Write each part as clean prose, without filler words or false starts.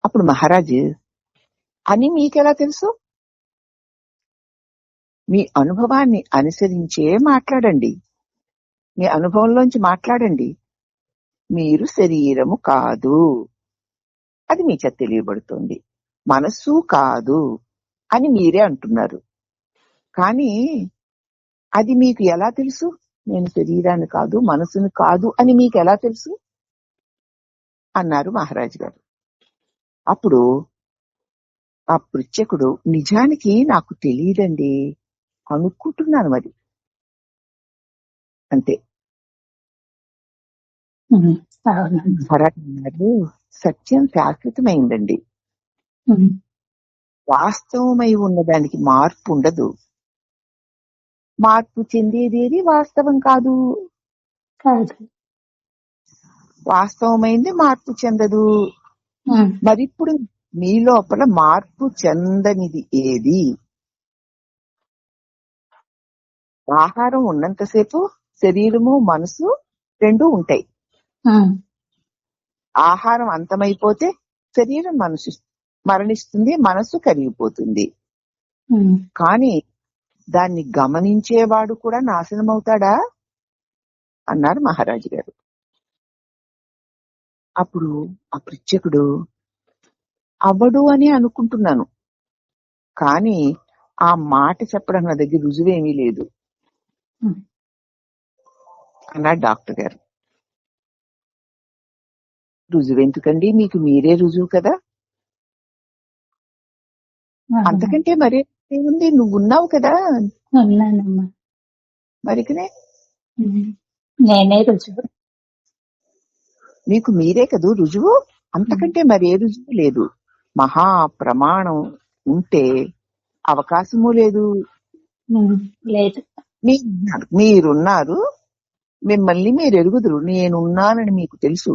అప్పుడు మహారాజు, అని మీకెలా తెలుసు? మీ అనుభవాన్ని అనుసరించే మాట్లాడండి, మీ అనుభవంలోంచి మాట్లాడండి. మీరు శరీరము కాదు, అది మీ చేత తెలియబడుతుంది. మనస్సు కాదు అని మీరే అంటున్నారు. కానీ అది మీకు ఎలా తెలుసు? నేను శరీరాన్ని కాదు, మనసును కాదు అని మీకు ఎలా తెలుసు అన్నారు మహారాజు గారు. అప్పుడు ఆ పృచ్ఛకుడు, నిజానికి నాకు తెలియదండి, అనుకుంటున్నాను మరి, అంతే. మహారాజు అన్నారు, సత్యం శాశ్వతమైందండి, వాస్తవమై ఉన్నదానికి మార్పు ఉండదు. మార్పు చెందేదేది వాస్తవం కాదు, వాస్తవమైంది మార్పు చెందదు. మరిప్పుడు మీ లోపల మార్పు చెందనిది ఏది? ఆహారం ఉన్నంతసేపు శరీరము మనసు రెండు ఉంటాయి. ఆహారం అంతమైపోతే శరీరం మరణిస్తుంది, మనసు కరిగిపోతుంది. కానీ దాన్ని గమనించేవాడు కూడా నాశనం అవుతాడా అన్నారు మహారాజు గారు. అప్పుడు ఆ పృచ్ఛకుడు, అవ్వడు అని అనుకుంటున్నాను, కానీ ఆ మాట చెప్పడం నా దగ్గర రుజువేమీ లేదు అన్నాడు డాక్టర్ గారు. రుజువెందుకండి, మీకు మీరే రుజువు కదా, అంతకంటే మరే ఏముంది, నువ్వున్నావు కదా. మరికనే నేనే రుజువు, మీకు మీరే కదూ రుజువు, అంతకంటే మరే రుజువు లేదు. మహా ప్రమాణం ఉంటే అవకాశము లేదు. మీరున్నారు, మిమ్మల్ని మీరు ఎరుగుదురు, నేనున్నానని మీకు తెలుసు.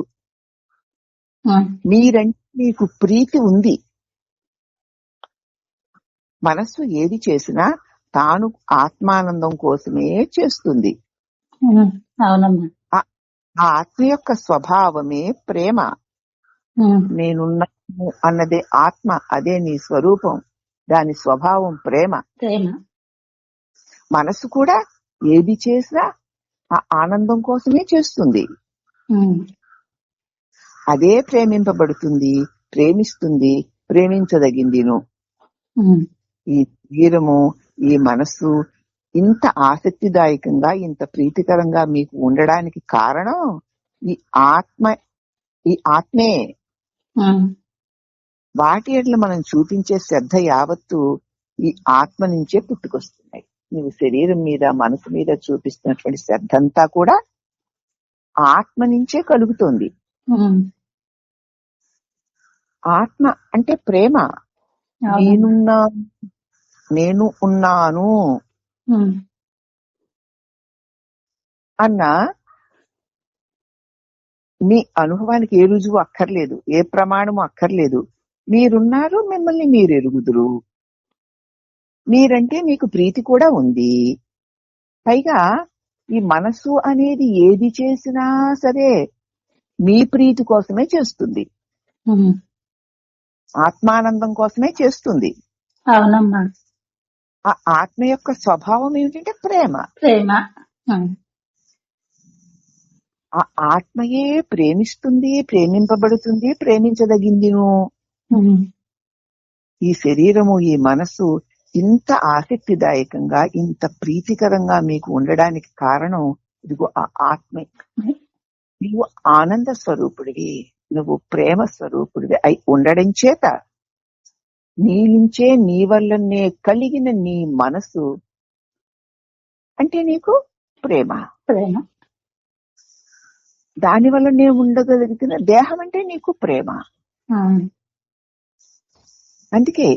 మీరంటే మీకు ప్రీతి ఉంది. మనస్సు ఏది చేసినా తాను ఆత్మానందం కోసమే చేస్తుంది. ఆ ఆత్మ యొక్క స్వభావమే ప్రేమ. నేనున్నాను అన్నదే ఆత్మ, అదే నీ స్వరూపం, దాని స్వభావం ప్రేమ. మనస్సు కూడా ఏది చేసినా ఆ ఆనందం కోసమే చేస్తుంది. అదే ప్రేమింపబడుతుంది, ప్రేమిస్తుంది, ప్రేమించదగిందిను. ఈ శరీరము, ఈ మనస్సు ఇంత ఆసక్తిదాయకంగా, ఇంత ప్రీతికరంగా మీకు ఉండడానికి కారణం ఈ ఆత్మే. వాటి ఎట్లా మనం చూపించే శ్రద్ధ యావత్తు ఈ ఆత్మ నుంచే పుట్టుకొస్తున్నాయి. నువ్వు శరీరం మీద, మనసు మీద చూపిస్తున్నటువంటి శ్రద్ధ అంతా కూడా ఆత్మ నుంచే కలుగుతోంది. ఆత్మ అంటే ప్రేమ. నేను ఉన్నాను అన్న మీ అనుభవానికి ఏ రుజువు అక్కర్లేదు, ఏ ప్రమాణము అక్కర్లేదు. మీరున్నారు, మిమ్మల్ని మీరు ఎరుగుదురు. మీరంటే మీకు ప్రీతి కూడా ఉంది. పైగా ఈ మనస్సు అనేది ఏది చేసినా సరే మీ ప్రీతి కోసమే చేస్తుంది, ఆత్మానందం కోసమే చేస్తుంది. అవునమ్మా. ఆ ఆత్మ యొక్క స్వభావం ఏమిటంటే ప్రేమ. ఆ ఆత్మయే ప్రేమిస్తుంది, ప్రేమింపబడుతుంది, ప్రేమించదగిందిను. ఈ శరీరము, ఈ మనస్సు ఇంత ఆసక్తిదాయకంగా, ఇంత ప్రీతికరంగా మీకు ఉండడానికి కారణం ఇదిగో ఆ ఆత్మే. నువ్వు ఆనంద స్వరూపుడివి, నువ్వు ప్రేమ స్వరూపుడివి అయి ఉండడం చేత నీ నుంచే, నీ వల్లనే కలిగిన నీ మనసు అంటే నీకు ప్రేమ. దాని వల్లనే ఉండగలిగిన దేహం అంటే నీకు ప్రేమ. అందుకే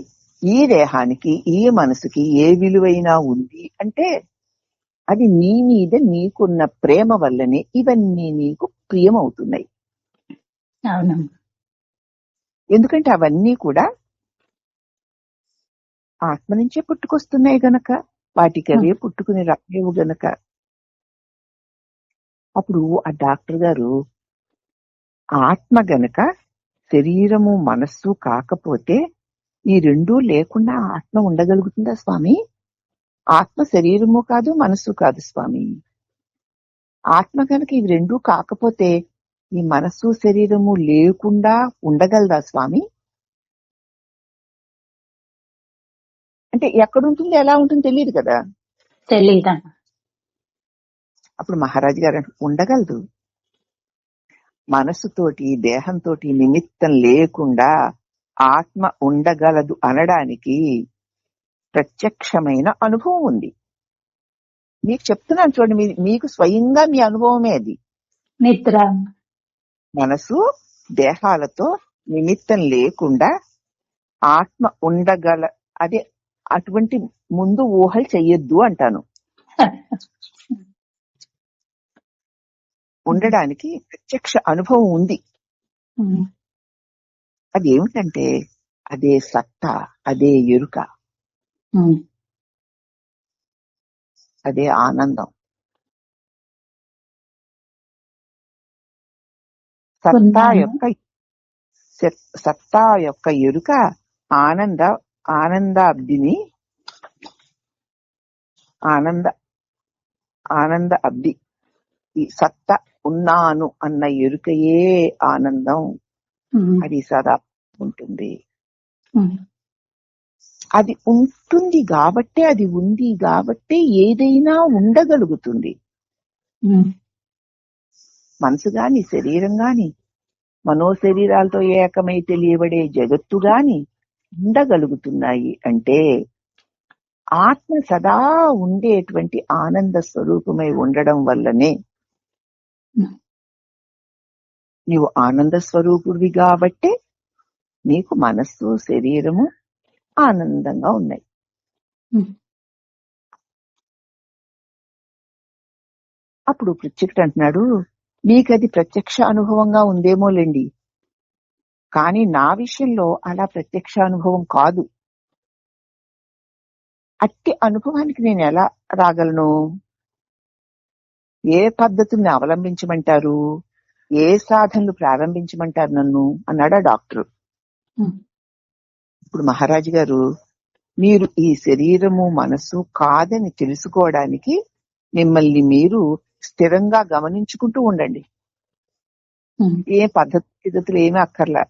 ఈ దేహానికి, ఈ మనసుకి ఏ విలువైనా ఉంది అంటే అది నీ మీద నీకున్న ప్రేమ వల్లనే ఇవన్నీ నీకు ప్రియమవుతున్నాయి. ఎందుకంటే అవన్నీ కూడా ఆత్మ నుంచే పుట్టుకొస్తున్నాయి గనక, వాటికి అవే పుట్టుకుని రాలేవు గనక. అప్పుడు ఆ డాక్టర్ గారు, ఆత్మ గనక శరీరము మనస్సు కాకపోతే ఈ రెండూ లేకుండా ఆత్మ ఉండగలుగుతుందా స్వామి? ఆత్మ శరీరము కాదు, మనస్సు కాదు స్వామి. ఆత్మ కనుక ఇవి రెండూ కాకపోతే ఈ మనస్సు శరీరము లేకుండా ఉండగలదా స్వామి? అంటే ఎక్కడుంటుంది, ఎలా ఉంటుంది తెలియదు కదా. తెలీదమ్మా. అప్పుడు మహారాజు గారు ఉండగలదు. మనస్సుతోటి దేహంతో నిమిత్తం లేకుండా ఆత్మ ఉండగలదు అనడానికి ప్రత్యక్షమైన అనుభవం ఉంది. మీకు చెప్తున్నాను చూడండి, మీకు స్వయంగా మీ అనుభవమే అది. నిద్ర. మనసు దేహాలతో నిమిత్తం లేకుండా ఆత్మ ఉండగల, అదే అటువంటి ముందు ఊహలు చెయ్యొద్దు అంటాను. ఉండడానికి ప్రత్యక్ష అనుభవం ఉంది. అది ఏమిటంటే అదే సత్తా, అదే ఎరుక, అదే ఆనందం. సత్తా యొక్క ఎరుక ఆనంద అబ్ది. ఈ సత్త ఉన్నాను అన్న ఎరుకయే ఆనందం. అది సదా ఉంటుంది. అది ఉంటుంది కాబట్టే, అది ఉంది కాబట్టే ఏదైనా ఉండగలుగుతుంది. మనసు గాని, శరీరం గాని, మనోశరీరాలతో ఏకమై తెలియబడే జగత్తు గాని ఉండగలుగుతున్నాయి అంటే ఆత్మ సదా ఉండేటువంటి ఆనంద స్వరూపమై ఉండడం వల్లనే. నీవు ఆనంద స్వరూపుడివి కాబట్టే నీకు మనస్సు శరీరము ఆనందంగా ఉన్నాయి. అప్పుడు ప్రత్యక్షుడు అంటున్నాడు, మీకది ప్రత్యక్ష అనుభవంగా ఉందేమోలేండి, కానీ నా విషయంలో అలా ప్రత్యక్ష అనుభవం కాదు. అట్టి అనుభవానికి నేను ఎలా రాగలను? ఏ పద్ధతుల్ని అవలంబించమంటారు? ఏ సాధనలు ప్రారంభించమంటారు నన్ను అన్నాడా డాక్టర్. ఇప్పుడు మహారాజు గారు, మీరు ఈ శరీరము మనస్సు కాదని తెలుసుకోవడానికి మిమ్మల్ని మీరు స్థిరంగా గమనించుకుంటూ ఉండండి. ఏ పద్ధతులు ఏమీ అక్కర్లా.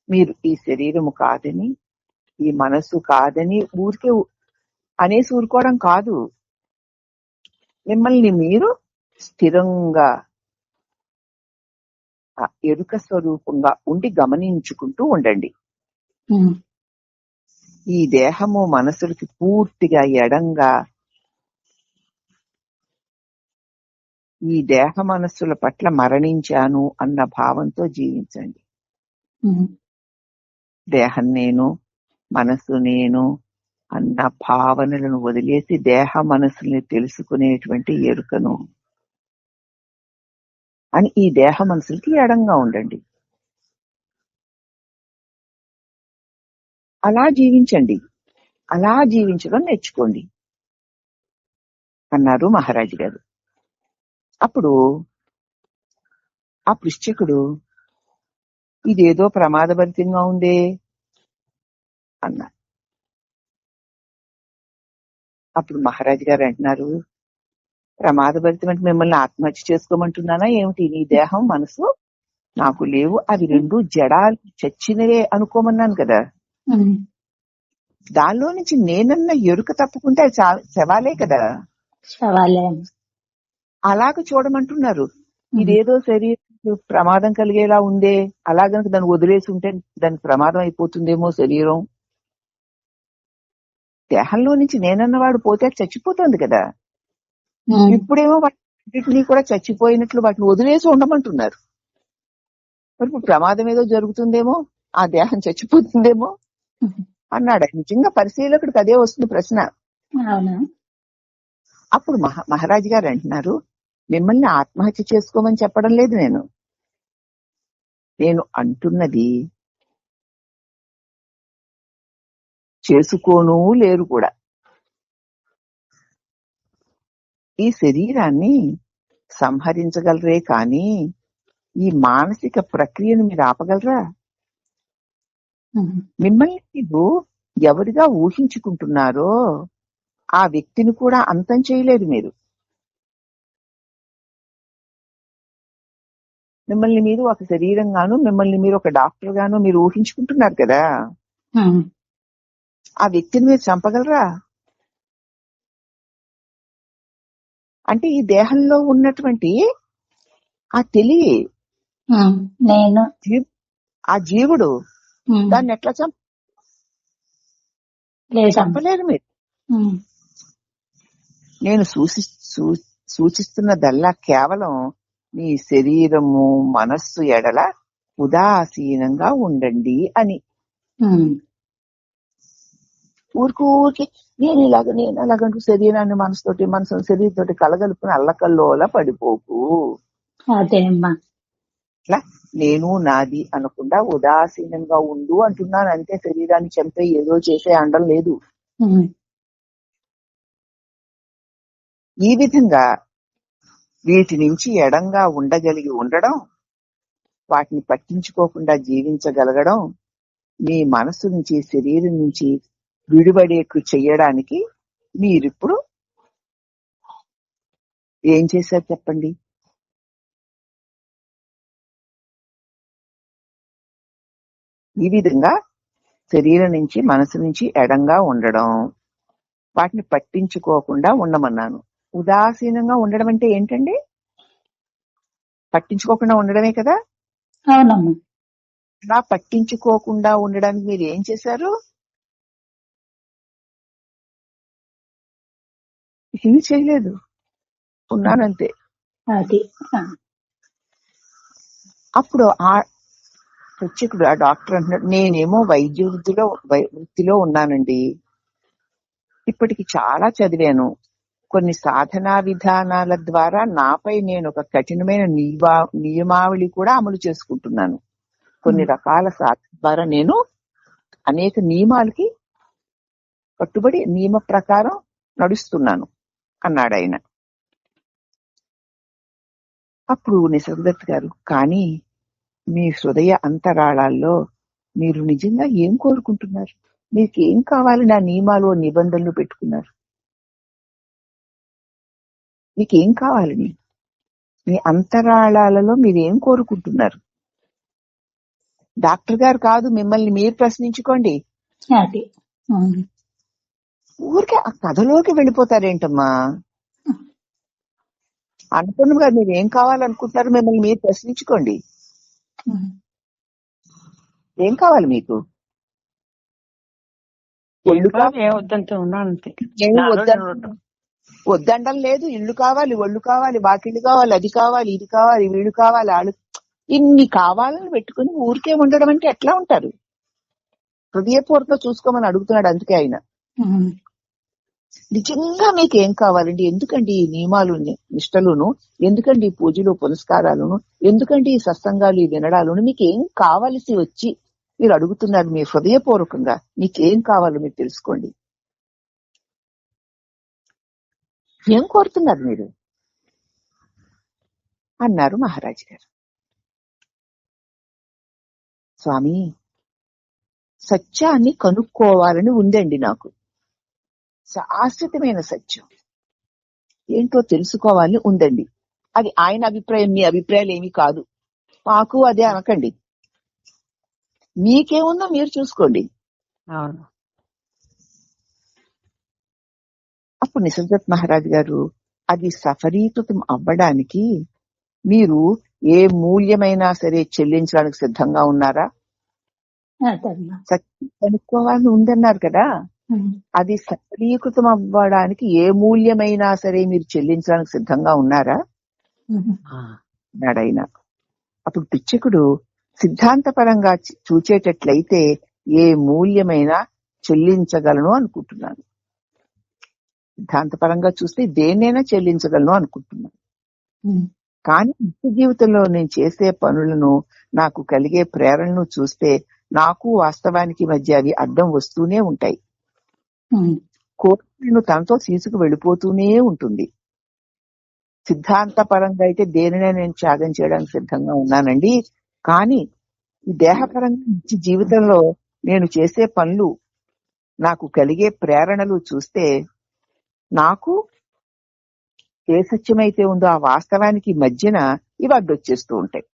మీరు ఈ శరీరము కాదని, ఈ మనస్సు కాదని ఊరికే అనేసి ఊరుకోవడం కాదు. మిమ్మల్ని మీరు స్థిరంగా ఎరుక స్వరూపంగా ఉండి గమనించుకుంటూ ఉండండి. ఈ దేహము మనసులకి పూర్తిగా ఎడంగా ఈ దేహ మనస్సుల పట్ల మరణించాను అన్న భావంతో జీవించండి. దేహం నేను, మనసు నేను అన్న భావనలను వదిలేసి దేహ మనసుల్ని తెలుసుకునేటువంటి ఎరుకను అని ఈ దేహ మనసులకి ఎడంగా ఉండండి. అలా జీవించండి, అలా జీవించడం నేర్చుకోండి అన్నారు మహారాజు గారు. అప్పుడు ఆ పృశ్చకుడు, ఇదేదో ప్రమాదభరితంగా ఉందే అన్నారు. అప్పుడు మహారాజు గారు అంటున్నారు, ప్రమాదభరితం అంటే మిమ్మల్ని ఆత్మహత్య చేసుకోమంటున్నానా ఏమిటి? నీ దేహం మనసు నాకు లేవు, అవి రెండు జడాలు చచ్చినవే అనుకోమన్నాను కదా. దానిలో నుంచి నేనన్న ఎరుక తప్పుకుంటే అది శవాలే కదా. అలాగ చూడమంటున్నారు. ఇదేదో శరీరం ప్రమాదం కలిగేలా ఉందే, అలా గనక దాన్ని వదిలేసి ఉంటే దానికి ప్రమాదం అయిపోతుందేమో శరీరం. దేహంలో నుంచి నేనన్నవాడు పోతే చచ్చిపోతుంది కదా. ఇప్పుడేమో వాటిని కూడా చచ్చిపోయినట్లు వాటిని వదిలేసి ఉండమంటున్నారు. మరి ఇప్పుడు ప్రమాదం ఏదో జరుగుతుందేమో, ఆ దేహం చచ్చిపోతుందేమో అన్నాడు. నిజంగా పరిశీలకుడికి అదే వస్తుంది ప్రశ్న. అప్పుడు మహారాజు గారు అంటున్నారు, మిమ్మల్ని ఆత్మహత్య చేసుకోమని చెప్పడం లేదు. నేను అంటున్నది చేసుకోను లేరు కూడా. ఈ శరీరాన్ని సంహరించగలరే కానీ ఈ మానసిక ప్రక్రియను మీరు ఆపగలరా? ఉమ్, మిమ్మల్ని మీరు ఎవరిగా ఊహించుకుంటున్నారో ఆ వ్యక్తిని కూడా అంతం చేయలేదు మీరు. మిమ్మల్ని మీరు ఒక శరీరంగాను, మిమ్మల్ని మీరు ఒక డాక్టర్ గాను మీరు ఊహించుకుంటున్నారు కదా. ఉమ్, ఆ వ్యక్తిని మీరు చంపగలరా? అంటే ఈ దేహంలో ఉన్నటువంటి ఆ తెలివి, ఉమ్, నేను ఆ జీవుడు ఉమ్, దాన్ని ఎట్లా లేదమ్మా. చంపలేదు మీరు. ఉమ్, నేను సూచిస్తున్నదల్లా కేవలం మీ శరీరము మనస్సు ఎడల ఉదాసీనంగా ఉండండి అని. ఉమ్, ఊరికి నేను అలాగంటూ శరీరాన్ని మనసుతోటి శరీరంతోటి కలగలుపుని అల్లకల్లోలా పడిపోకు. అదే అమ్మా. ఇట్లా నేను నాది అనకుండా ఉదాసీనంగా ఉండు అంటున్నాను అంతే. శరీరాన్ని చంపే ఏదో చేసే అండం లేదు. ఉమ్, ఈ విధంగా వీటి నుంచి ఎడంగా ఉండగలిగి ఉండడం, వాటిని పట్టించుకోకుండా జీవించగలగడం, మీ మనసు నుంచి శరీరం నుంచి విడిపడేట్టు చెయ్యడానికి మీరిప్పుడు ఏం చేశారు చెప్పండి? ఈ విధంగా శరీరం నుంచి మనసు నుంచి ఎడంగా ఉండడం, వాటిని పట్టించుకోకుండా ఉండమన్నాను. ఉదాసీనంగా ఉండడం అంటే ఏంటండి? పట్టించుకోకుండా ఉండడమే కదా. అవునమ్మా. అలా పట్టించుకోకుండా ఉండడానికి మీరు ఏం చేశారు? ఏమీ చేయలేదు, ఉన్నానంతే. అది అప్పుడు ఆ ప్రత్యేకుడు, ఆ డాక్టర్ అంటున్నాడు, నేనేమో వైద్య వృత్తిలో ఉన్నానండి. ఇప్పటికి చాలా చదివాను. కొన్ని సాధనా విధానాల ద్వారా నాపై నేను ఒక కఠినమైన నియమావళి కూడా అమలు చేసుకుంటున్నాను. కొన్ని రకాల సాధన ద్వారా నేను అనేక నియమాలకి కట్టుబడి నియమ ప్రకారం నడుస్తున్నాను అన్నాడు ఆయన. అప్పుడు నిసర్గదత్ గారు, కానీ మీ హృదయ అంతరాళాల్లో మీరు నిజంగా ఏం కోరుకుంటున్నారు? మీకేం కావాలి? నా నియమాలు నిబంధనలు పెట్టుకున్నారు, మీకేం కావాలని? మీ అంతరాళాలలో మీరేం కోరుకుంటున్నారు? డాక్టర్ గారు కాదు, మిమ్మల్ని మీరు ప్రశ్నించుకోండి. అది ఊరికే ఆ కథలోకి వెళ్ళిపోతారేంటమ్మా? అనుకున్నగా మీరు ఏం కావాలనుకుంటున్నారు? మిమ్మల్ని మీరు ప్రశ్నించుకోండి. ఏం కావాలి మీకు? వద్దండం లేదు. ఇల్లు కావాలి, ఒళ్ళు కావాలి, వాకిళ్ళు కావాలి, అది కావాలి, ఇది కావాలి, వీళ్ళు కావాలి, వాళ్ళు, ఇన్ని కావాలని పెట్టుకుని ఊరికే ఉండడం అంటే ఎట్లా ఉంటారు? హృదయపూర్వకంగా చూసుకోమని అడుగుతున్నాడు అందుకే ఆయన. నిజంగా మీకు ఏం కావాలండి? ఎందుకండి ఈ నియమాలు నిష్టలును, ఎందుకండి ఈ పూజలు పునస్కారాలను, ఎందుకండి ఈ సత్సంగాలు ఈ వినడాలను? మీకు ఏం కావలసి వచ్చి మీరు అడుగుతున్నారు? మీ హృదయపూర్వకంగా మీకేం కావాలో మీరు తెలుసుకోండి. ఏం కోరుతున్నారు మీరు అన్నారు మహారాజు గారు. స్వామి, సత్యాన్ని కనుక్కోవాలని ఉందండి నాకు. శాశ్వతమైన సత్యం ఏంటో తెలుసుకోవాలని ఉందండి. అది ఆయన అభిప్రాయం, మీ అభిప్రాయాలు ఏమీ కాదు. మాకు అదే అనకండి. మీకేముందో మీరు చూసుకోండి. అప్పుడు నిసర్గదత్ మహారాజు గారు, అది సఫలీకృతం అవ్వడానికి మీరు ఏ మూల్యమైనా సరే చెల్లించడానికి సిద్ధంగా ఉన్నారా? సత్యం కనుక్కోవాలని ఉందన్నారు కదా, అది సఫలీకృతం అవ్వడానికి ఏ మూల్యమైనా సరే మీరు చెల్లించడానికి సిద్ధంగా ఉన్నారా అన్నాడైనా. అప్పుడు పిచ్చకుడు, సిద్ధాంతపరంగా చూచేటట్లయితే ఏ మూల్యమైనా చెల్లించగలను అనుకుంటున్నాను. సిద్ధాంతపరంగా చూస్తే దేన్నైనా చెల్లించగలను అనుకుంటున్నాను. కానీ నిత్య జీవితంలో నేను చేసే పనులను, నాకు కలిగే ప్రేరణను చూస్తే నాకు వాస్తవానికి మధ్య అవి అడ్డం వస్తూనే ఉంటాయి. కోరికలను తనతో తీసుకు వెళ్ళిపోతూనే ఉంటుంది. సిద్ధాంతపరంగా అయితే దేనినే నేను త్యాగం చేయడానికి సిద్ధంగా ఉన్నానండి. కానీ ఈ దేహపరంగా నిత్య జీవితంలో నేను చేసే పనులు, నాకు కలిగే ప్రేరణలు చూస్తే నాకు ఏ సత్యమైతే ఉందో ఆ వాస్తవానికి మధ్యన ఇవి అడ్డొచ్చేస్తూ ఉంటాయి.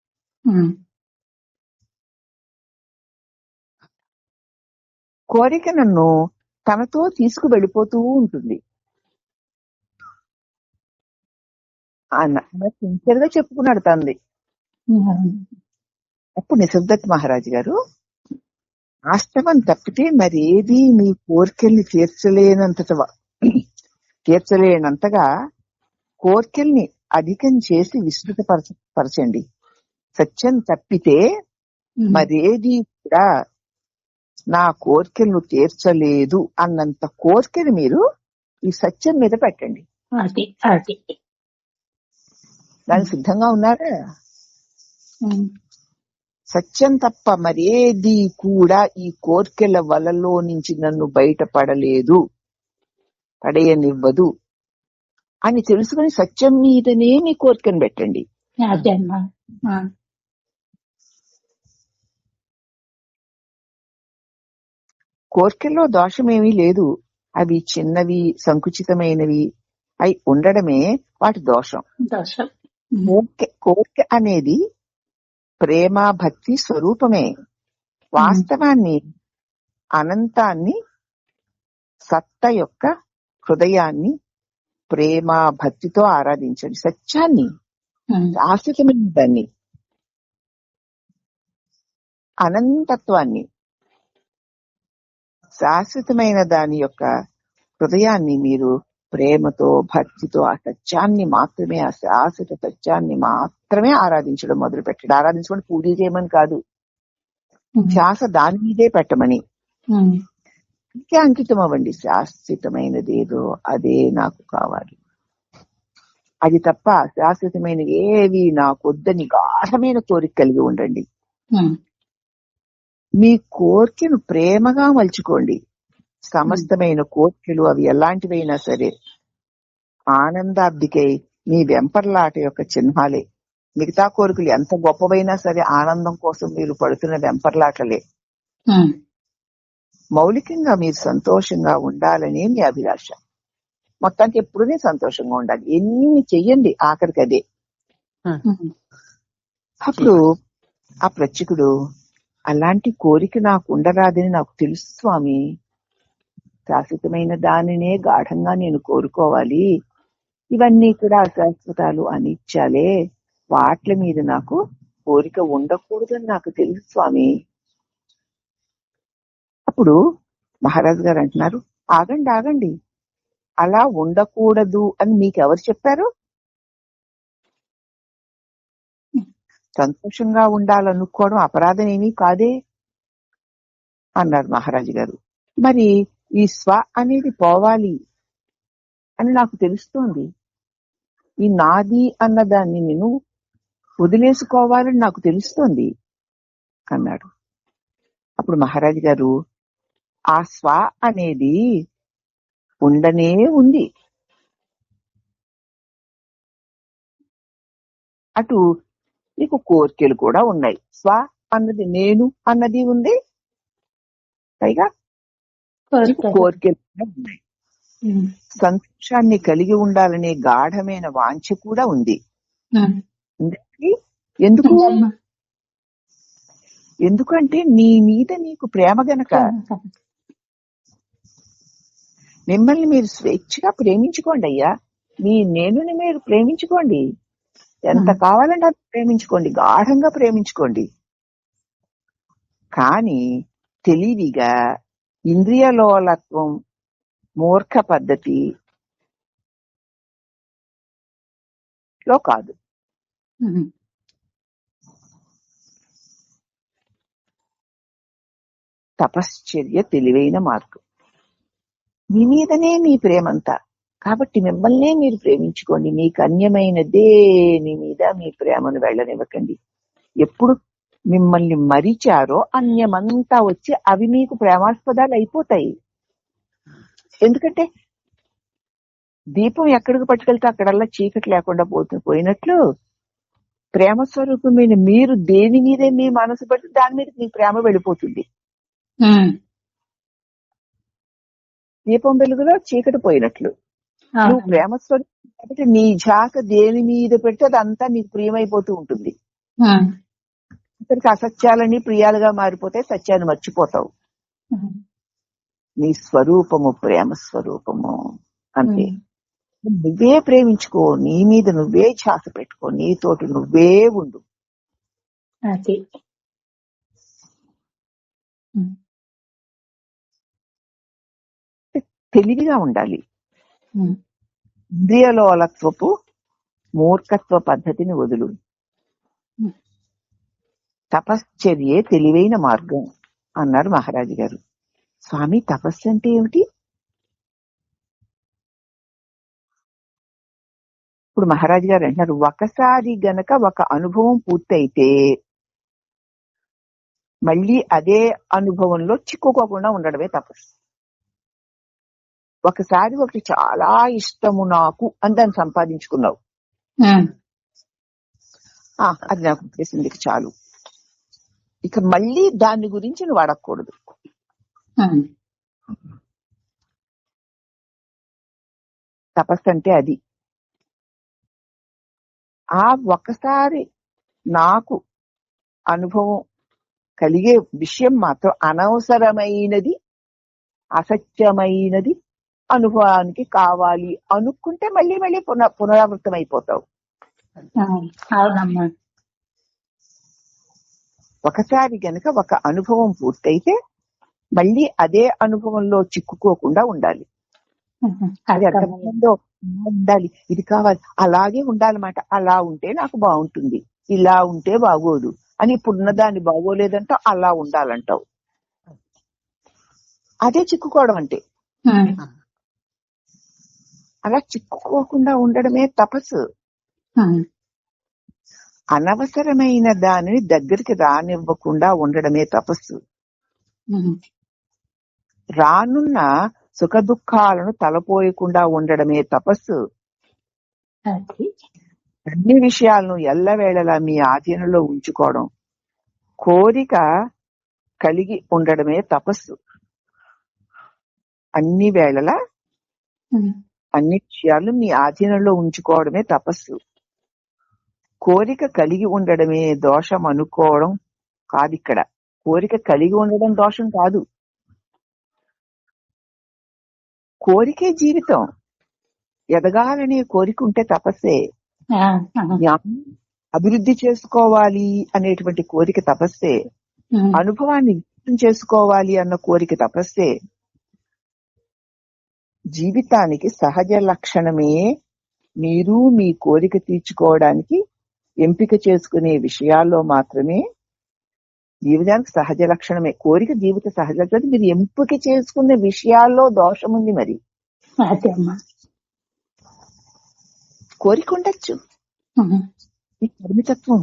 కోరిక నన్ను తనతో తీసుకువెళ్ళిపోతూ ఉంటుంది. సిన్సియర్ గా చెప్పుకున్నాడు తంది. అప్పుడు నిశ్శబ్దత్ మహారాజు గారు, వాస్తవం తప్పితే మరి ఏది మీ కోరికల్ని తీర్చలేనంతగా కోరికల్ని అధికం చేసి విస్తృతపరచండి. సత్యం తప్పితే మరేది కూడా నా కోరికలను తీర్చలేదు అన్నంత కోరికలు మీరు ఈ సత్యం మీద పెట్టండి. దానికి సిద్ధంగా ఉన్నారా? సత్యం తప్ప మరేది కూడా ఈ కోరికల వలలో నుంచి నన్ను బయటపడలేదు, పడేయనివ్వదు అని తెలుసుకుని సత్యం మీదనే మీ కోరికను పెట్టండి. కోరికల్లో దోషమేమీ లేదు. అవి చిన్నవి, సంకుచితమైనవి అయి ఉండడమే వాటి దోషం. కోరిక అనేది ప్రేమ భక్తి స్వరూపమే. వాస్తవాన్ని, అనంతాన్ని, సత్త యొక్క హృదయాన్ని ప్రేమ భక్తితో ఆరాధించండి. సత్యాన్ని, శాశ్వతమైన దాన్ని, అనంతత్వాన్ని, శాశ్వతమైన దాని యొక్క హృదయాన్ని మీరు ప్రేమతో భక్తితో ఆ సత్యాన్ని మాత్రమే, ఆ శాశ్వత సత్యాన్ని మాత్రమే ఆరాధించడం మొదలు పెట్టండి. ఆరాధించమని పూజ చేయమని కాదు, ధ్యాస దాని మీదే పెట్టమని. ఇంకే అంకితం అవ్వండి. శాశ్వతమైనది ఏదో అదే నాకు కావాలి, అది తప్ప శాశ్వతమైన ఏవి నాకొద్దని గాఢమైన కోరిక కలిగి ఉండండి. మీ కోరికను ప్రేమగా మలుచుకోండి. సమస్తమైన కోరికలు అవి ఎలాంటివైనా సరే ఆనందాబ్దికై మీ వెంపర్లాట యొక్క చిహ్నాలే. మిగతా కోరికలు ఎంత గొప్పవైనా సరే ఆనందం కోసం మీరు పడుతున్న వెంపర్లాటలే. మౌలికంగా మీరు సంతోషంగా ఉండాలని మీ అభిలాష. మొత్తానికి ఎప్పుడూ సంతోషంగా ఉండాలి. ఎన్ని చెయ్యండి, ఆఖరికి అదే. అప్పుడు ఆ ప్రత్యేకుడు, అలాంటి కోరిక నాకు ఉండరాదని నాకు తెలుసు స్వామి, శాశ్వతమైన దానినే గాఢంగా నేను కోరుకోవాలి, ఇవన్నీ కూడా అశాశ్వతాలు, అనిత్యాలే, వాట్ల మీద నాకు కోరిక ఉండకూడదని నాకు తెలుసు స్వామి. అప్పుడు మహారాజు గారు అంటున్నారు, ఆగండి ఆగండి, అలా ఉండకూడదు అని మీకెవరు చెప్పారు? సంతోషంగా ఉండాలనుకోవడం అపరాధం ఏమీ కాదే అన్నారు మహారాజు గారు. మరి ఈ స్వ అనేది పోవాలి అని నాకు తెలుస్తోంది, ఈ నాది అన్నదాన్ని నేను వదిలేసుకోవాలని నాకు తెలుస్తోంది అన్నాడు. అప్పుడు మహారాజు గారు, ఆ స్వ అనేది ఉండనే ఉంది, అటు నీకు కోరికలు కూడా ఉన్నాయి. స్వ అన్నది నేను అన్నది ఉంది, పైగా కోరికలు కూడా ఉన్నాయి. సంతోషాన్ని కలిగి ఉండాలనే గాఢమైన వాంఛ కూడా ఉంది. ఎందుకు? ఎందుకంటే నీ మీద నీకు ప్రేమ గనక. మిమ్మల్ని మీరు స్వేచ్ఛగా ప్రేమించుకోండి అయ్యా, మీ నేనుని మీరు ప్రేమించుకోండి, ఎంత కావాలంటే అంత ప్రేమించుకోండి, గాఢంగా ప్రేమించుకోండి. కానీ తెలివిగా ఇంద్రియలోలత్వం, మూర్ఖ పద్ధతిలో కాదు. తపశ్చర్య తెలివైన మార్గం. మీ మీదనే మీ ప్రేమంతా, కాబట్టి మిమ్మల్నే మీరు ప్రేమించుకోండి. మీకు అన్యమైన దేని మీద మీ ప్రేమను వెళ్ళనివ్వకండి. ఎప్పుడు మిమ్మల్ని మరిచారో అన్యమంతా వచ్చి అవి మీకు ప్రేమాస్పదాలు అయిపోతాయి. ఎందుకంటే దీపం ఎక్కడికి పట్టుకెళ్తే అక్కడల్లా చీకటి లేకుండా పోయినట్లు ప్రేమ స్వరూపమైన మీరు దేని మీదే మీ మనసు పెట్టి దాని మీద మీ ప్రేమ వెళ్ళిపోతుంది. దీపం వెలుగులో చీకటి పోయినట్లు నువ్వు ప్రేమ స్వరూపం కాబట్టి నీ ఝాక దేని మీద పెడితే అదంతా నీకు ప్రియమైపోతూ ఉంటుంది. ఇక్కడికి అసత్యాలని ప్రియాలుగా మారిపోతే సత్యాన్ని మర్చిపోతావు. నీ స్వరూపము ప్రేమ స్వరూపము అంతే. నువ్వే ప్రేమించుకో, నీ మీద నువ్వే ఛాస పెట్టుకో, నీతోటి నువ్వే ఉండు. తెలివిగా ఉండాలి. ఇంద్రియలోలత్వపు మూర్ఖత్వ పద్ధతిని వదులు. తపశ్చర్యే తెలివైన మార్గం అన్నారు మహారాజు గారు. స్వామి, తపస్సు అంటే ఏమిటి? ఇప్పుడు మహారాజు గారు అంటున్నారు, ఒకసారి గనక ఒక అనుభవం పూర్తయితే మళ్ళీ అదే అనుభవంలో చిక్కుకోకుండా ఉండడమే తపస్సు. ఒకసారి ఒకటి చాలా ఇష్టము నాకు అని దాన్ని సంపాదించుకున్నావు, అది నాకు తెలిసింది చాలు, ఇక మళ్ళీ దాని గురించి నువ్వు అడగకూడదు. తపస్సు అంటే అది. ఆ ఒక్కసారి నాకు అనుభవం కలిగే విషయం మాత్రం అనవసరమైనది, అసత్యమైనది అనుభవానికి కావాలి అనుకుంటే మళ్ళీ మళ్ళీ పునరావృతం అయిపోతావు. ఒకసారి గనక ఒక అనుభవం పూర్తయితే మళ్ళీ అదే అనుభవంలో చిక్కుకోకుండా ఉండాలి. అది అర్థమైందో ఉండాలి, ఇది కావాలి, అలాగే ఉండాలన్నమాట. అలా ఉంటే నాకు బాగుంటుంది, ఇలా ఉంటే బాగోదు అని ఇప్పుడున్నదాన్ని బాగోలేదంటే అలా ఉండాలంటావు. అదే చిక్కుకోవడం అంటే. అలా చిక్కుకోకుండా ఉండడమే తపస్సు. అనవసరమైన దానిని దగ్గరికి రానివ్వకుండా ఉండడమే తపస్సు. రానున్న సుఖ దుఃఖాలను తలపోయకుండా ఉండడమే తపస్సు. అన్ని విషయాలను ఎల్లవేళలా మీ ఆధీనంలో ఉంచుకోవడం, కోరిక కలిగి ఉండడమే తపస్సు. అన్ని వేళలా అన్ని విషయాలు మీ ఆధీనంలో ఉంచుకోవడమే తపస్సు. కోరిక కలిగి ఉండడమే దోషం అనుకోవడం కాదు. ఇక్కడ కోరిక కలిగి ఉండడం దోషం కాదు, కోరికే జీవితం. ఎదగాలనే కోరిక ఉంటే తపస్సే. అభివృద్ధి చేసుకోవాలి అనేటువంటి కోరిక తపస్సే. అనుభవాన్ని వ్యక్తం చేసుకోవాలి అన్న కోరిక తపస్సే. జీవితానికి సహజ లక్షణమే మీరు మీ కోరిక తీర్చుకోవడానికి ఎంపిక చేసుకునే విషయాల్లో మాత్రమే. జీవితానికి సహజ లక్షణమే కోరిక, జీవిత సహజ. మీరు ఎంపిక చేసుకునే విషయాల్లో దోషం ఉంది. మరి కోరిక ఉండొచ్చు, ఈ పరిమితత్వం,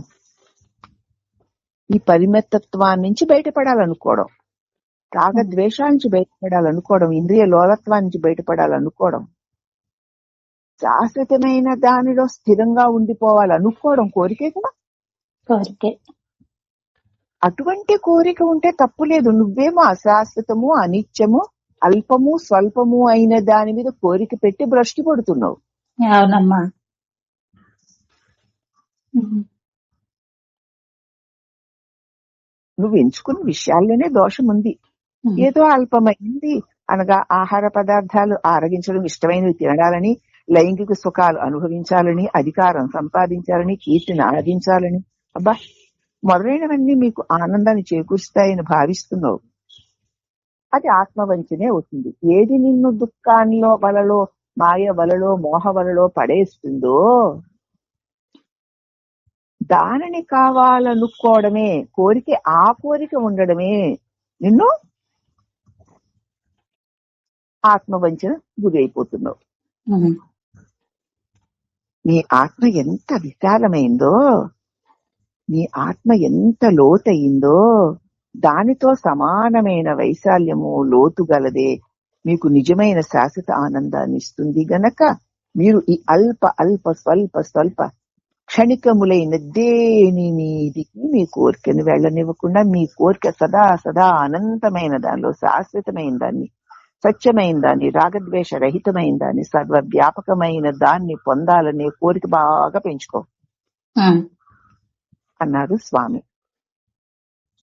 ఈ పరిమితత్వాన్ని నుంచి బయటపడాలనుకోవడం, రాగద్వేషాల నుంచి బయటపడాలనుకోవడం, ఇంద్రియ లోలత్వాన్ని నుంచి బయటపడాలనుకోవడం, శాశ్వతమైన దానిలో స్థిరంగా ఉండిపోవాలనుకోవడం కోరికే కదా. కోరికే. అటువంటి కోరిక ఉంటే తప్పు లేదు. నువ్వేమో అశాశ్వతము, అనిత్యము, అల్పము, స్వల్పము అయిన దాని మీద కోరిక పెట్టి భ్రష్టు పడుతున్నావు. అవునమ్మా. నువ్వు ఎంచుకున్న విషయాల్లోనే దోషం ఉంది. ఏదో అల్పమైంది అనగా ఆహార పదార్థాలు ఆరగించడం, ఇష్టమైనవి తినడాలని, లైంగిక సుఖాలు అనుభవించాలని, అధికారం సంపాదించాలని, కీర్తిని ఆర్జించాలని, అబ్బా మొదలైనవన్నీ మీకు ఆనందాన్ని చేకూరుస్తాయని భావిస్తున్నావు. అది ఆత్మవంచనే అవుతుంది. ఏది నిన్ను దుఃఖాల్లో వలలో, మాయ వలలో, మోహ వలలో పడేస్తుందో దానిని కావాలనుకోవడమే కోరిక. ఆ కోరిక ఉండడమే నిన్ను ఆత్మవంచన గురి అయిపోతున్నావు. నీ ఆత్మ ఎంత విశాలమైందో, నీ ఆత్మ ఎంత లోతయిందో, దానితో సమానమైన వైశాల్యము, లోతు గలదే మీకు నిజమైన శాశ్వత ఆనందాన్ని ఇస్తుంది గనక మీరు ఈ అల్ప అల్ప స్వల్ప స్వల్ప క్షణికములైన దేని మీదికి మీ కోరికను వెళ్ళనివ్వకుండా మీ కోరిక సదా సదా అనంతమైన దానిలో శాశ్వతమైన దాన్ని, స్వచ్ఛమైన దాన్ని, రాగద్వేష రహితమైన దాన్ని, సర్వవ్యాపకమైన దాన్ని పొందాలనే కోరిక బాగా పెంచుకో అన్నారు స్వామి.